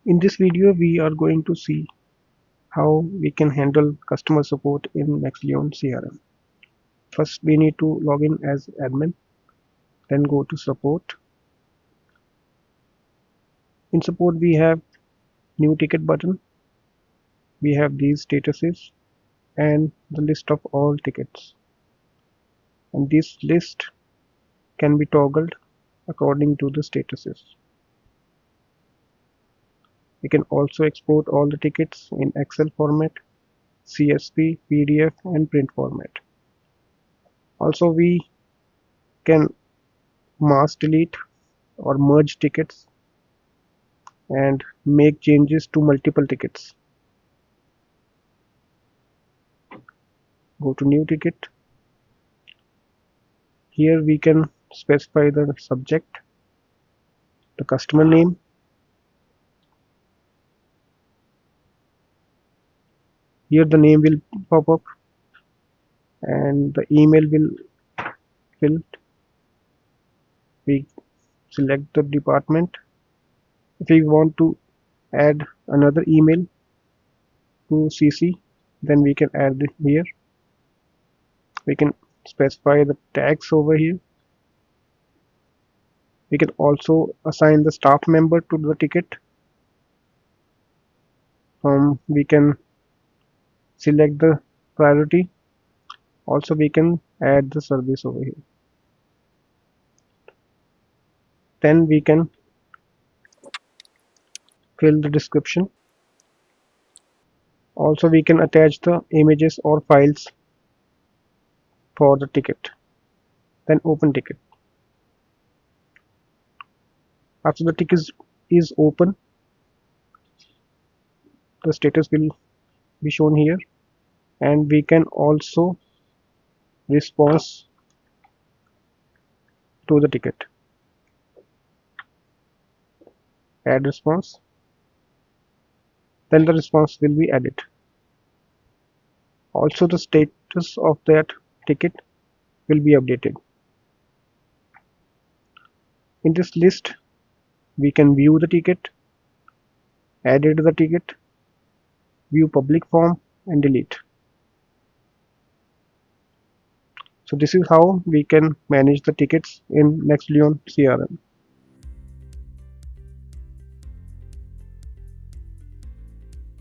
In this video, we are going to see how we can handle customer support in Nexleon CRM. First, we need to log in as admin, then go to support. In support, we have new ticket button, we have these statuses and the list of all tickets. And this list can be toggled according to the statuses. We can also export all the tickets in Excel format, CSV, PDF and print format. Also, we can mass delete or merge tickets and make changes to multiple tickets. Go to new ticket. Here we can specify the subject, the customer name, here the name will pop up and the email will fill. We select the department. If we want to add another email to CC, then we can add it here. We can specify the tags over here. We can also assign the staff member to the ticket. We can select the priority. Also, we can add the service over here. Then we can fill the description. Also, we can attach the images or files for the ticket. Then open ticket. After the ticket is open, the status will be shown here, and we can also respond to the ticket. Add response. Then the response will be added. Also, the status of that ticket will be updated. In this list, we can view the ticket, edit the ticket, view public form and delete. So this is how we can manage the tickets in Nexleon CRM.